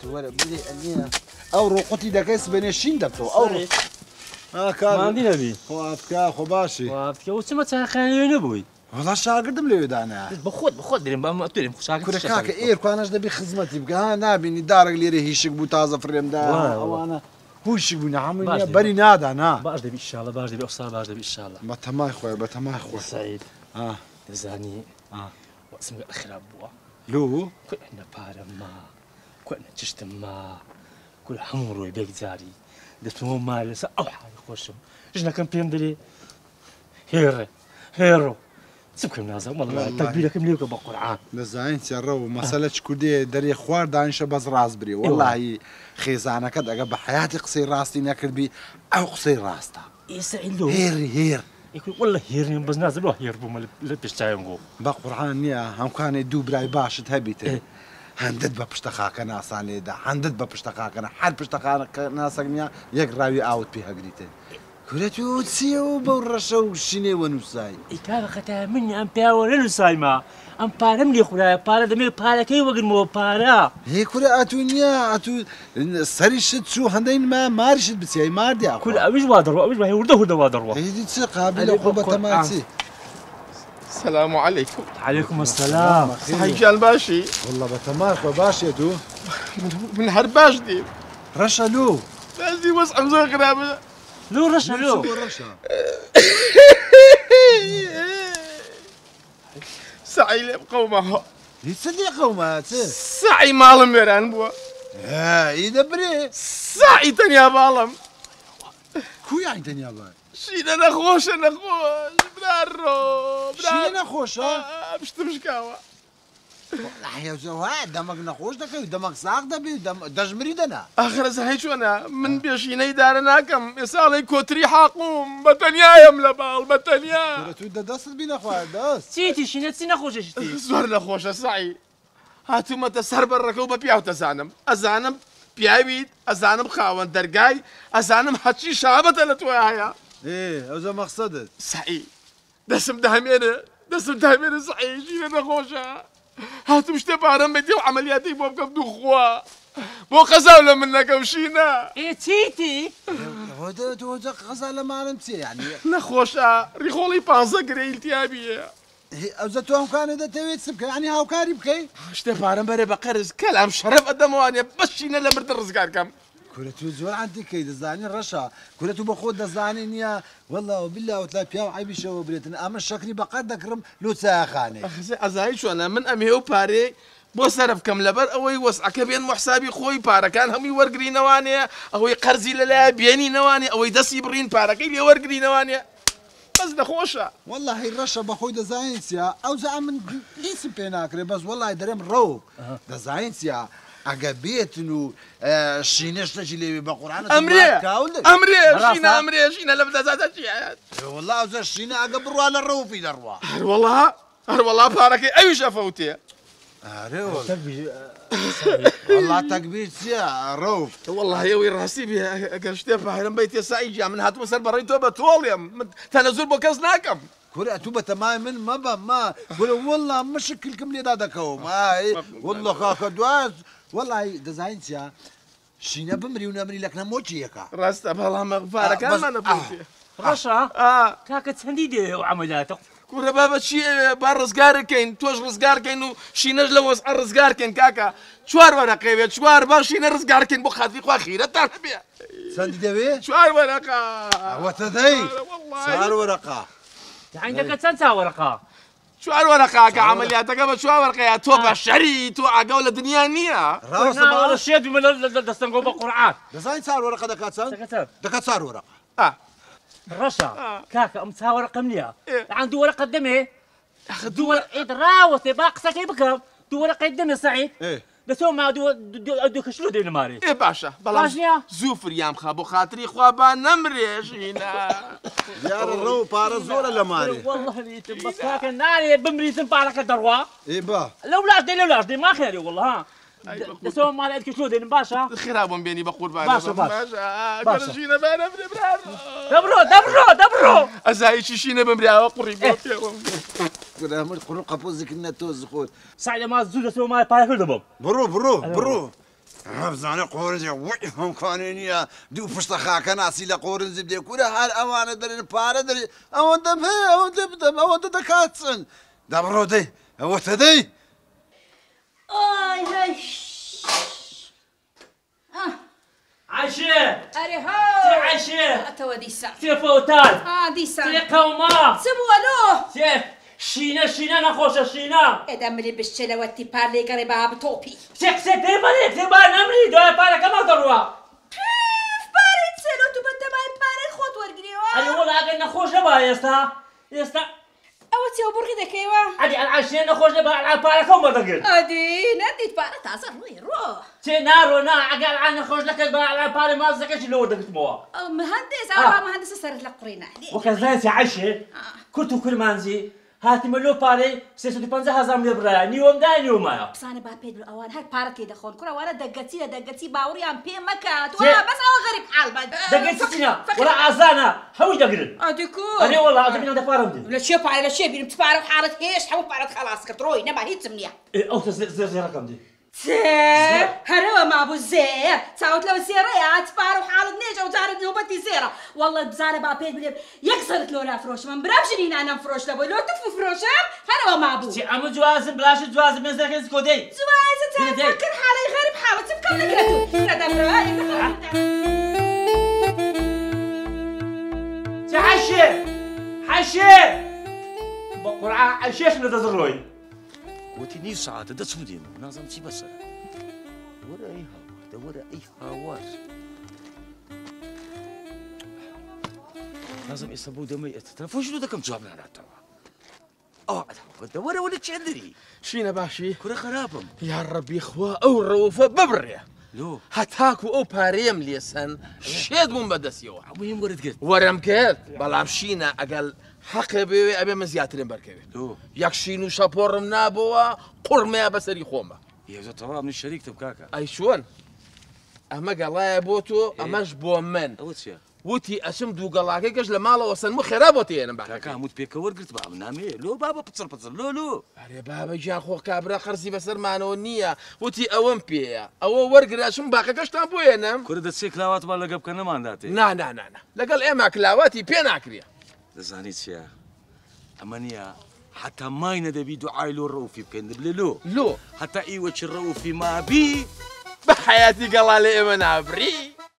ولا بدي أنينا أو روقتي دكاس بين الشين دبتو أو كار ما عندي نبي خواتك خباشي وقتك وسمت خاني نبوي والله شاقردم لي دانا بخود درين بام توري شاقرد كل كاك إير كانش دبي خدمتي بقى نابي دارك لي ريشك بو تازة فريم دا وانا هو شي بو نعم بري نادا انا باش دبي ان شاء الله باش دبي افصل باش دبي ان شاء الله بتماي خويا بتماي خويا سعيد زاني واسمك الاخير ابوا لو كل احنا بارما كل تشتم ما كل حمر بيك زاري دتمو مال او حاجه خوشم جنا كم بيم دري هيرو سبكم نازم والله تكبيرك مليك بالقران لزاين سرو مساله كودي دري خوار دانش باز راسبري والله خيزانه كد بحياتي قصير راستي ناكل بي او قصير راستا يسعد له هير يقول والله هيرني بس نازل وهير بما بيشتايمو بقران نيا هم كان يدو براي باش تهبيته هندد بپشتخاک ناسانی دا هندد بپشتخاک نه هر پشتخاک ناسنیا یک راوی اوت به هگریته كلتو تسيو برشو شيني ونوساي إيكا ختا مني أم باور نوساي ما أم بارم لي خلا بارا دمي بارا كي وقت مو بارا هي كل أتونيا أتو سريشت شو هندين ما مارشت بسيا ماردي أخو كل أبيش وادروا أبيش وهي ورده وادروا هي دي تقابل قربة ماتي السلام عليكم. عليكم السلام. صحيح جال باشي. والله بتمارك وباشي تو من هرباش دي. رشا لو. لازم وسع مزوق رابع. لو رشا لو. رشا. سعي لقومه. يتصدق قومات. سعي مالم ميران بوا. يدبري. سعي تنيا بالم. كو يعني تنيا بالم؟ شينا نخوش برارو شينا نخوش باش تمشكاوا والله يا زواد دمك نخوش دك دمك ساق دبي دجمري دنا اخر زهي شو انا من بيشينا يدارنا كم يسالي كوتري حاقوم بتنيا يملا بال بتنيا تو دست بينا خويا دست سيتي شينا تسينا خوش شتي زور نخوش سعي هاتو ما تسهر بالركوبه بياو تزانم ازانم بياويد ازانم خاون درقاي ازانم حتشي شابه لتوايا ايه اوزا مقصدت سعي دسم دهمينه سعي جينا نخوشها هاتو مش تبارم بدي وعملياتي بو بكبدو خوا بو قزاولة منك وشينا ايه تيتي هو غزالة ما علمتي يعني نخوشها ريخولي بانزا قريل تيابية اوزا تو هم كان اذا تويت سبك يعني هاو كاري بكي مش تبارم بري بقرز كلام شرف قداموانيا بس شينا لمرد الرزقار كم كلتو زول عندي كيد الزاني الرشا كلتو بخود الزاني نيا والله وبالله وتلا بياو عيبي شو بريتنا اما الشكري بقى ذكرم لو ساخاني ازاي شو انا من امي باري بو صرف كم لبر اوي وسعك بين محسابي خوي بارا كان هم يورقري نوانيا او قرزي لا بيني نواني او دسي برين بارا كي يورقري نوانيا بس نخوشة والله هي الرشا بخوي دزاينسيا او زعمن ليس بيناكري بس والله دريم رو دزاينسيا عجبيتنو شيناش تجي بقران امري شينا لبدا زاد شي والله اوزا شينا عقب على الروفي دروا والله بارك اي شافوتي والله تكبير يا روف والله يا وين راسي بها قشتي فاهم بيتي سعيد من هات مسر بريتو بتروليوم تنزل بوكسناكم كل توبة تمام من ما والله مشكلكم لي دادكم والله خاك دواز والله دزاينسيا شينا بمري ونمري لك نموتشي يكا راستا بالله مغفارك ما نبوتي رشا كاكا تهنديدي وعملاتك كورا بابا شي بار رزقار كاين توش رزقار كاين شي نجلوس الرزقار كاين كاكا شوار ورقه شوار باش شي رزقار كاين بخات في خوا خيره تعرف بها سندي دبي شوار ورقه وتدي شوار ورقه عندك تنسى ورقه شوار ورقه كعملياتك قبل شوار ورقه يا توبه الشري تو عقول الدنيا نيه راس ما الشيء من دستنقو بالقران دزاين صار ورقه دكات صار ورقه رشا كاكا امسها ورقه مليا عنده ورقه دمي دو ورقه راوتي باقصه كي بكم دو ورقه دمي سعيد دسو ما دو كشلو دين ماري ايه باشا بلا زوفر يام خابو خاطري خوابا نمري شينا يا الرو بارا زولا لماري والله ليتم بس كاكا ناري بمريتم بارك دروا ايه با لو دي ما خيري والله ها دسو ما لقيت كشلو دين باشا خراب بيني بقول باشا كرشينا بانا برا دبرو ازاي شينا بمريا قريب كنا من قرن قبوزك النتوز خود سعد ما زود سو ما بارك دبم برو بزاني قورنزي ويهم كانينيا دو فشتخا كناسي لقورنزي بدي كل هالأمانة دري بارا دري أو دم هي أو دم دكاتسن دبرو دي أو تدي هاي عايشة أري هو عايشة تو دي ساعة فوتال دي ساعة قوما سبوا له شينا نخوش شينا ادم اللي بالشلوات بارلي قريبها بتوبي سكسة تبالي تبال نمري دوا بارا كما دروا بارد سلو تو بنت ما بارد خود ورقريوا أنا والله أجل نخوش نبا يستا أو تيو برغي دكيوا عادي العشرين نخوش نبا على بارا كما دقل أدي نديت بارد تعصر روح نارو نا عقل عن نخوش لك على بارا ما زكش لو دقت موا مهندس مهندس صارت لك قرينا عليه وكذلك عايشة كنت كل منزي هاتي ملو باري 650,000 لبرا نيوم دا نيوم مايا بس أنا بقى بيدرو أوان هاي بارك لي دخون كرة وأنا دقتي باوري عم بي مكات وأنا بس أو غريب حال بعد دقتي سينا ولا عزانا هوي دقرن أديكو أنا والله أدري أنا دفارم دي لا شيء باري لا شيء بين بتفارق حارة هيش حبوا بارك خلاص كتروي نبى هي تسمنيها أو زي رقم دي زير هروا مع ابو زير تعود لو زيريات بارو حالة نيجا وزارت نوبتي زيرة والله بزارة بابيد بليب يكسرت لولا فروش من برابش لينا انا فروش لابو لو تكفو فروشها هروا مع ابو تي عمو جوازم بلاش جوازم من زكي سكودي زوايزة تفكر حالي غريب حالة تفكر لك لكو لا دبرها تي حشي بقرعة عشيش ندزروي وتني ساعة ده سودين نازم شي بس ورا أي هوا ده ورا أي هوا لازم يصبوا دمي تلفون شنو ده كم جواب لنا ترى ده ورا ولا تشندري شينا باشي كره خرابم يا ربي إخوة أو روفة ببرية لو هتاكو أو باريم ليسن شيد من بدسيو عمين ورد قلت ورم كيف بلام شينا أقل حق بي أبي من زياترين بركبي لو يكشينو شابورم نابوا قرمي بسري خومة يا زلمة ترى من الشريك تبكاكا أي شون أما قلايا بوتو أماش بو من أول شيء وتي أشم دو قلاكي كش لمالا وصل مخرابوتي أنا كاكا بحكي موت بيك ورد بابا نامي لو بابا بتصر لو أري بابا جان خو كابرا خرسي بسر مانو نية وتي أوم بيا أو ورقة أشم باقي كش تنبو ينام كره ده سيكلاوات ولا جاب كنا ما عنداتي نا لقال إيه ماكلاواتي بين أكريا زانيت شيء أمانيا حتى ما يندبي دعاء له الروفي بكن لو حتى إيوة الروفي ما بي بحياتي قال لي من عبري